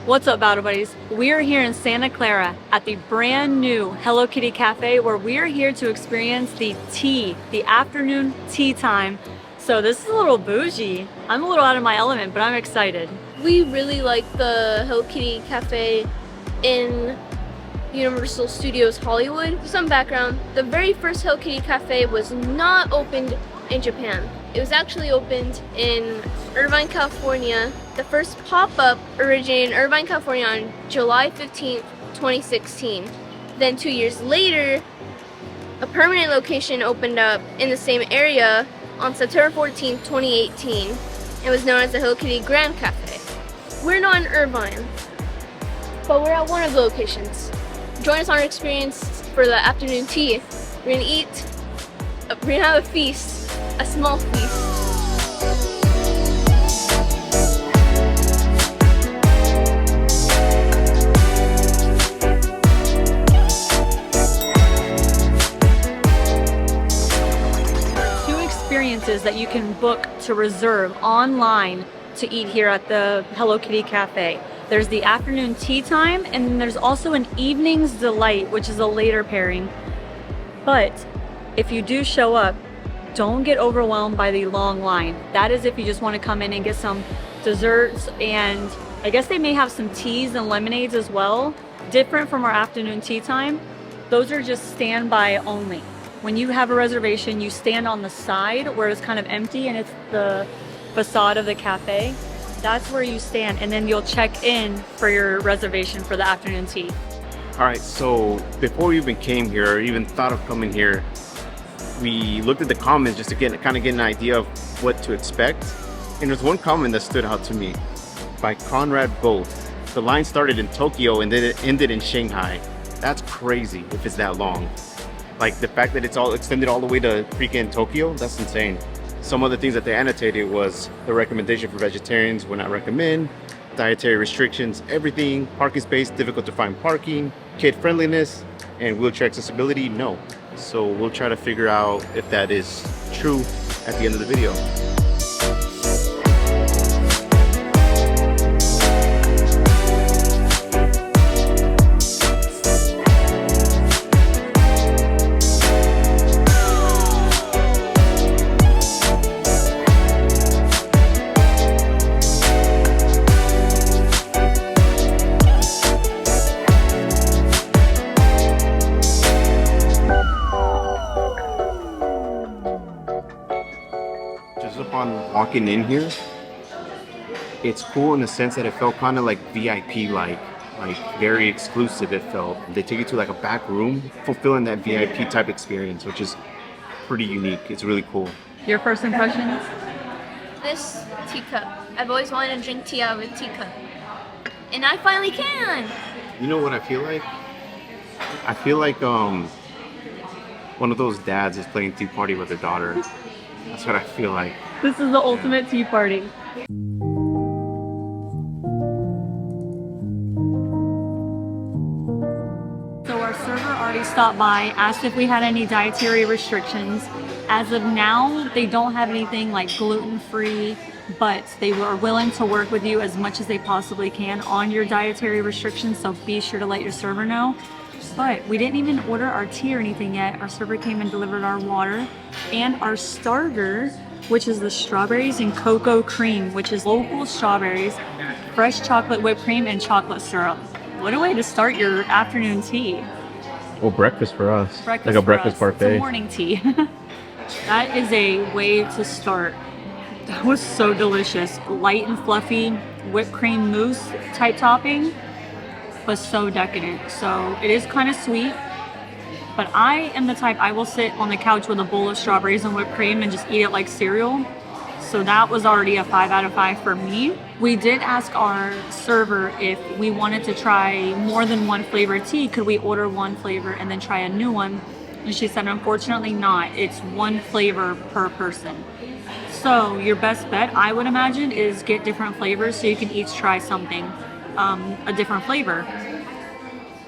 What's up, Battle Buddies? We are here in Santa Clara at the brand new Hello Kitty Cafe where we are here to experience the afternoon tea time. So this is a little bougie. I'm a little out of my element, but I'm excited. We really like the Hello Kitty Cafe in Universal Studios Hollywood. For some background, the very first Hello Kitty Cafe was not opened in Japan. It was actually opened in Irvine, California. The first pop-up originated in Irvine, California on July 15th, 2016. Then 2 years later, a permanent location opened up in the same area on September 14th, 2018. It was known as the Hello Kitty Grand Cafe. We're not in Irvine, but we're at one of the locations. Join us on our experience for the afternoon tea. We're gonna have a feast, a small feast. Experiences that you can book to reserve online to eat here at the Hello Kitty Cafe. There's the afternoon tea time, and then there's also an evening's delight, which is a later pairing. But if you do show up, don't get overwhelmed by the long line. That is if you just want to come in and get some desserts, and I guess they may have some teas and lemonades as well, different from our afternoon tea time. Those are just standby only. When you have a reservation, you stand on the side where it's kind of empty and it's the facade of the cafe. That's where you stand, and then you'll check in for your reservation for the afternoon tea. All right, so before we even came here or even thought of coming here, we looked at the comments just to get an idea of what to expect. And there's one comment that stood out to me by Conrad Both. The line started in Tokyo and then it ended in Shanghai. That's crazy if it's that long. Like the fact that it's all extended all the way to freaking Tokyo, that's insane. Some of the things that they annotated was the recommendation for vegetarians would not recommend, dietary restrictions, everything, parking space, difficult to find parking, kid friendliness, and wheelchair accessibility, no. So we'll try to figure out if that is true at the end of the video. Upon walking in here, it's cool in the sense that it felt kind of like VIP like very exclusive. It felt they take you to like a back room, fulfilling that VIP type experience, which is pretty unique. It's really cool. Your first impressions? This teacup. I've always wanted to drink tea out of a teacup, and I finally can. You know what I feel like? I feel like one of those dads is playing tea party with their daughter. That's what I feel like. This is the ultimate tea party. So our server already stopped by, asked if we had any dietary restrictions. As of now, they don't have anything like gluten-free, but they were willing to work with you as much as they possibly can on your dietary restrictions, so be sure to let your server know. But we didn't even order our tea or anything yet. Our server came and delivered our water and our starter, which is the strawberries and cocoa cream, which is local strawberries, fresh chocolate whipped cream, and chocolate syrup. What a way to start your afternoon tea. Well, breakfast for us. Breakfast like a for breakfast us. parfait. It's a morning tea. That is a way to start. That was so delicious. Light and fluffy whipped cream mousse type topping, but so decadent. So it is kind of sweet, but I am the type, I will sit on the couch with a bowl of strawberries and whipped cream and just eat it like cereal. So that was already a 5 out of 5 for me. We did ask our server if we wanted to try more than one flavor tea, could we order one flavor and then try a new one? And she said, unfortunately not. It's one flavor per person. So your best bet, I would imagine, is get different flavors so you can each try something, a different flavor.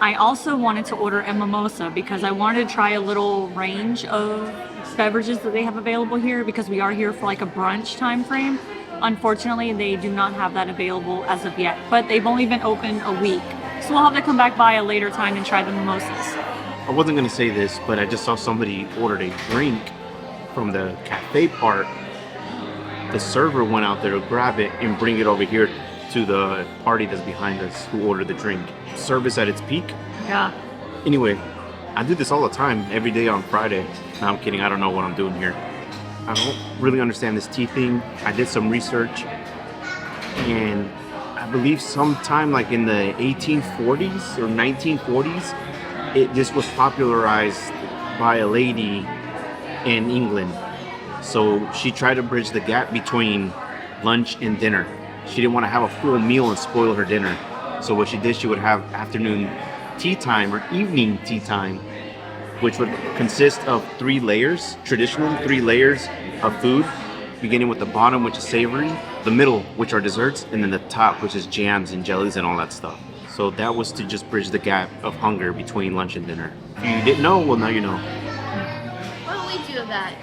I also wanted to order a mimosa because I wanted to try a little range of beverages that they have available here because we are here for like a brunch time frame. Unfortunately, they do not have that available as of yet, but they've only been open a week. So we'll have to come back by a later time and try the mimosas. I wasn't gonna say this, but I just saw somebody ordered a drink from the cafe part. The server went out there to grab it and bring it over here to the party that's behind us who ordered the drink. Service at its peak. Yeah. Anyway, I do this all the time, every day on Friday. No, I'm kidding, I don't know what I'm doing here. I don't really understand this tea thing. I did some research, and I believe sometime like in the 1840s or 1940s, this was popularized by a lady in England. So she tried to bridge the gap between lunch and dinner. She didn't want to have a full meal and spoil her dinner. So what she did, she would have afternoon tea time or evening tea time, which would consist of 3 layers, traditionally 3 layers of food, beginning with the bottom, which is savory, the middle, which are desserts, and then the top, which is jams and jellies and all that stuff. So that was to just bridge the gap of hunger between lunch and dinner. If you didn't know, well, now you know. What do we do with that?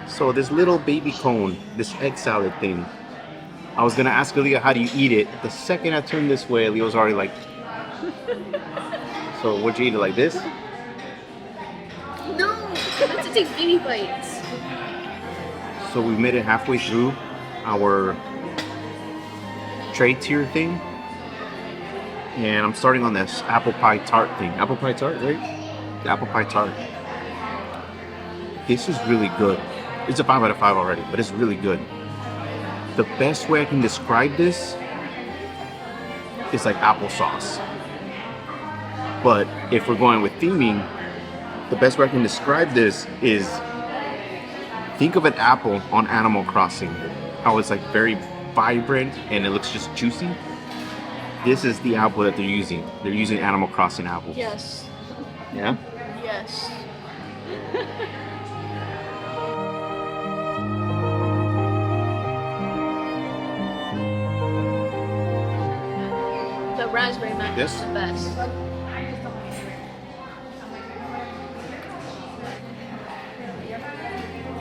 So this little baby cone, this egg salad thing, I was gonna ask Aaliyah, how do you eat it? The second I turned this way, Aaliyah was already like, so would you eat it like this? No, I have to take baby bites. So we made it halfway through our tray tier thing. And I'm starting on this apple pie tart thing. Apple pie tart, right? The apple pie tart. This is really good. It's a 5 out of 5 already, but it's really good. The best way I can describe this is like applesauce. But if we're going with theming, the best way I can describe this is, think of an apple on Animal Crossing. How it's like very vibrant and it looks just juicy. This is the apple that they're using. They're using Animal Crossing apples. Yes. Yeah? Yes. The raspberry mac This? is the best.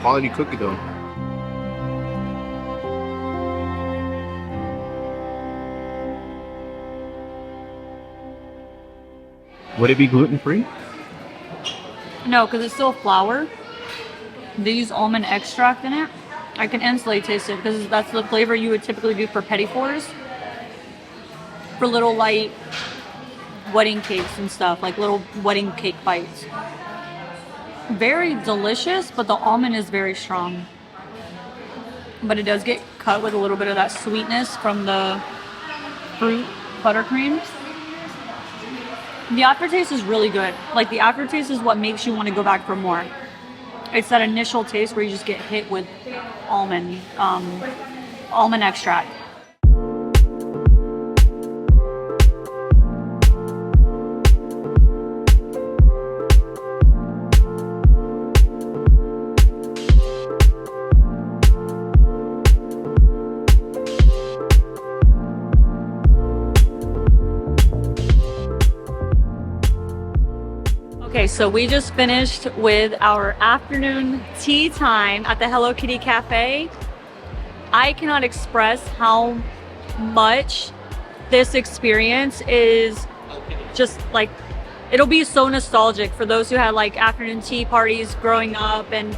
Quality cookie though. Would it be gluten-free? No, because it's still flour. They use almond extract in it. I can instantly taste it because that's the flavor you would typically do for petit fours. For little light wedding cakes and stuff, like little wedding cake bites. Very delicious, but the almond is very strong. But it does get cut with a little bit of that sweetness from the fruit buttercream. The aftertaste is really good. Like the aftertaste is what makes you want to go back for more. It's that initial taste where you just get hit with almond extract. Okay, so we just finished with our afternoon tea time at the Hello Kitty Cafe. I cannot express how much this experience is just like, it'll be so nostalgic for those who had like afternoon tea parties growing up, and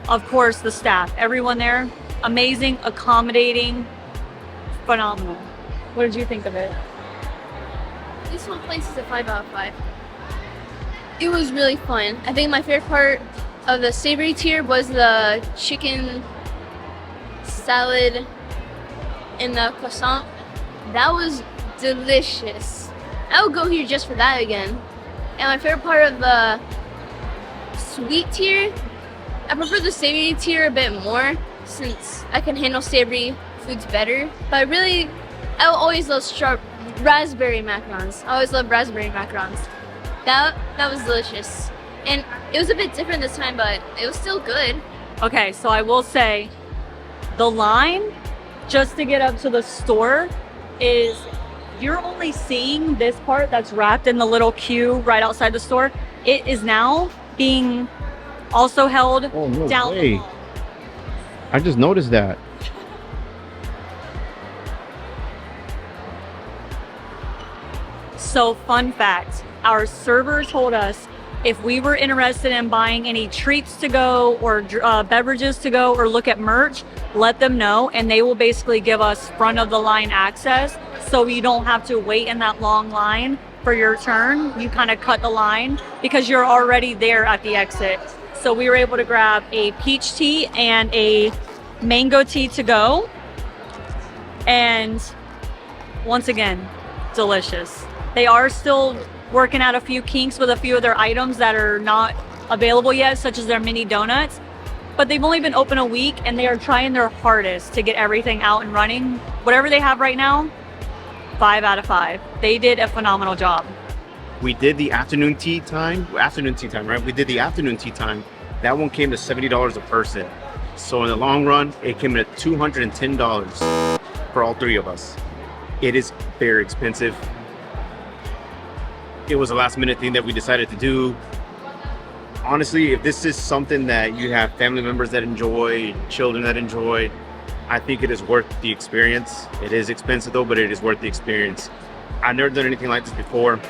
of course, the staff. Everyone there, amazing, accommodating, phenomenal. What did you think of it? This one place is a 5 out of 5. It was really fun. I think my favorite part of the savory tier was the chicken salad and the croissant. That was delicious. I would go here just for that again. And my favorite part of the sweet tier, I prefer the savory tier a bit more since I can handle savory foods better. But I always love sharp raspberry macarons. I always love raspberry macarons. That was delicious. And it was a bit different this time, but it was still good. Okay, so I will say the line just to get up to the store is, you're only seeing this part that's wrapped in the little queue right outside the store. It is now being also held down. Way. I just noticed that. So fun fact, our server told us if we were interested in buying any treats to go or beverages to go or look at merch, let them know and they will basically give us front of the line access so you don't have to wait in that long line for your turn. You kind of cut the line because you're already there at the exit. So we were able to grab a peach tea and a mango tea to go. And once again, delicious. They are still working out a few kinks with a few of their items that are not available yet, such as their mini donuts. But they've only been open a week and they are trying their hardest to get everything out and running. Whatever they have right now, 5 out of 5. They did a phenomenal job. We did the afternoon tea time, right? We did the afternoon tea time. That one came to $70 a person. So in the long run, it came in at $210 for all three of us. It is very expensive. It was a last minute thing that we decided to do. Honestly, if this is something that you have family members that enjoy, children that enjoy, I think it is worth the experience. It is expensive though, but it is worth the experience. I've never done anything like this before.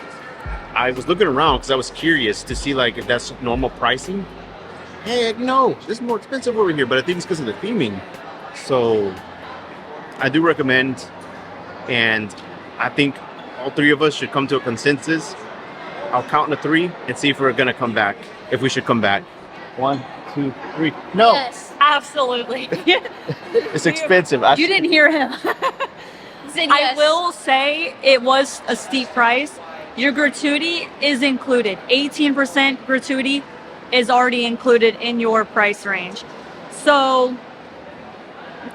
I was looking around because I was curious to see like if that's normal pricing. Heck no, this is more expensive over here, but I think it's because of the theming. So I do recommend, and I think all three of us should come to a consensus. I'll count to 3 and see if we're gonna come back, if we should come back. 1, 2, 3. No. Yes. Absolutely. It's expensive. You didn't hear him. Said I yes. will say it was a steep price. Your gratuity is included. 18% gratuity is already included in your price range. So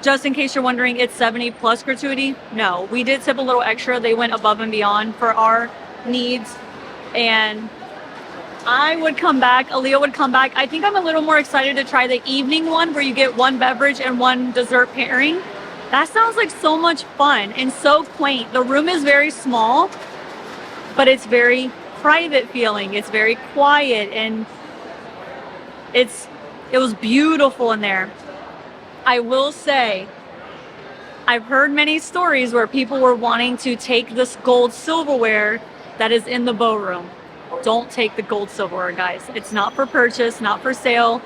just in case you're wondering, it's 70 plus gratuity. No, we did tip a little extra. They went above and beyond for our needs. And I would come back, Aaliyah would come back. I think I'm a little more excited to try the evening one where you get one beverage and one dessert pairing. That sounds like so much fun and so quaint. The room is very small, but it's very private feeling. It's very quiet and it was beautiful in there. I will say, I've heard many stories where people were wanting to take this gold silverware that is in the bow room. Don't take the gold silverware, guys. It's not for purchase, not for sale.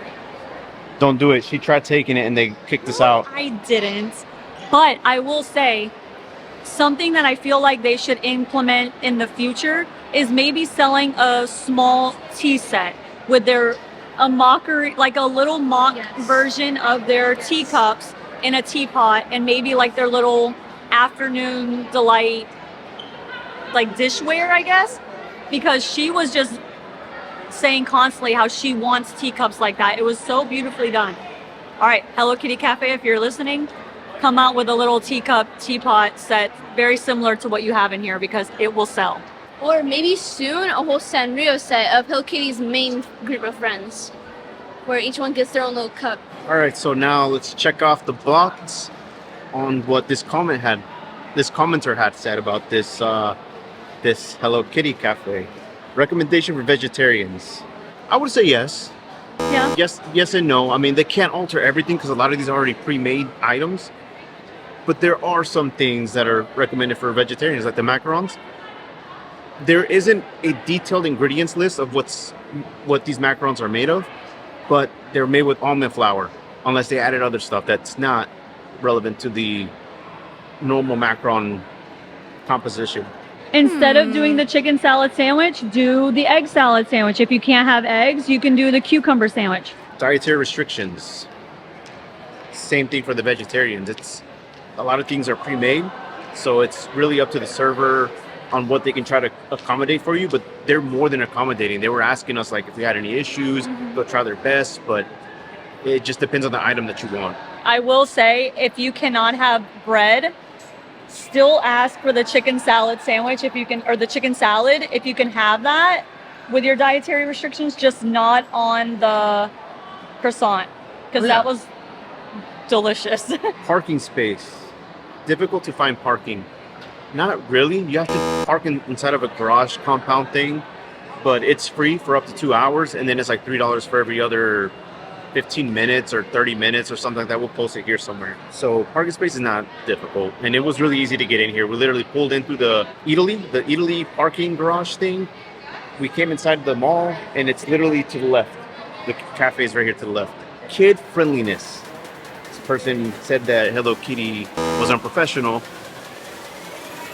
Don't do it. She tried taking it and they kicked us out. I didn't. But I will say, something that I feel like they should implement in the future is maybe selling a small tea set with a mockery, like a little mock version of their teacups in a teapot, and maybe like their little afternoon delight, like dishware, I guess. Because she was just saying constantly how she wants teacups like that. It was so beautifully done. All right, Hello Kitty Cafe, if you're listening, come out with a little teapot set very similar to what you have in here because it will sell. Or maybe soon a whole Sanrio set of Hello Kitty's main group of friends, where each one gets their own little cup. All right, so now let's check off the box on what this commenter had said about this this Hello Kitty Cafe. Recommendation for vegetarians. I would say yes. Yeah. Yes and no. I mean, they can't alter everything because a lot of these are already pre-made items. But there are some things that are recommended for vegetarians, like the macarons. There isn't a detailed ingredients list of what these macarons are made of, but they're made with almond flour, unless they added other stuff that's not relevant to the normal macaron composition. Instead of doing the chicken salad sandwich, do the egg salad sandwich. If you can't have eggs, you can do the cucumber sandwich. Dietary restrictions. Same thing for the vegetarians. It's a lot of things are pre-made, so it's really up to the server on what they can try to accommodate for you, but they're more than accommodating. They were asking us like if we had any issues, they'll try their best, but it just depends on the item that you want. I will say, if you cannot have bread, still ask for the chicken salad sandwich if you can, or the chicken salad if you can have that with your dietary restrictions, just not on the croissant, because that was delicious. Parking space. Difficult to find parking. Not really. You have to park inside of a garage compound thing, but it's free for up to 2 hours, and then it's like $3 for every other 15 minutes or 30 minutes or something like that. We'll post it here somewhere. So parking space is not difficult, and it was really easy to get in here. We literally pulled in through the Italy parking garage thing. We came inside the mall, and it's literally to the left. The cafe is right here to the left. Kid friendliness. This person said that Hello Kitty was unprofessional.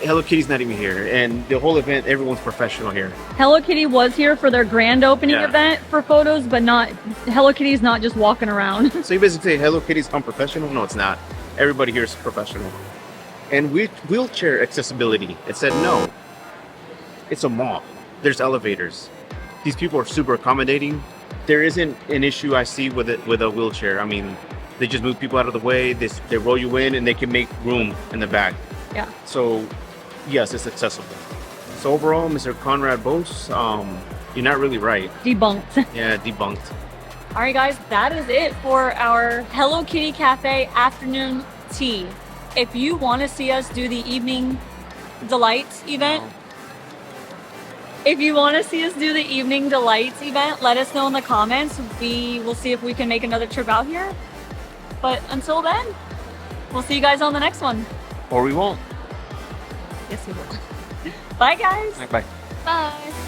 Hello Kitty's not even here, and the whole event, everyone's professional here. Hello Kitty was here for their grand opening Yeah. event for photos, but not Hello Kitty's not just walking around. So you basically say Hello Kitty's unprofessional? No, it's not. Everybody here is professional. And wheelchair accessibility, it said no. It's a mall. There's elevators. These people are super accommodating. There isn't an issue I see with it with a wheelchair. I mean, they just move people out of the way. They roll you in, and they can make room in the back. Yeah. So, yes, it's accessible. So overall, Mr. Conrad Bose, you're not really right. Debunked. Yeah, debunked. All right, guys, that is it for our Hello Kitty Cafe afternoon tea. If you want to see us do the evening delights event, let us know in the comments. We will see if we can make another trip out here. But until then, we'll see you guys on the next one. Or we won't. Yes, we will. Bye, guys. Bye. Bye.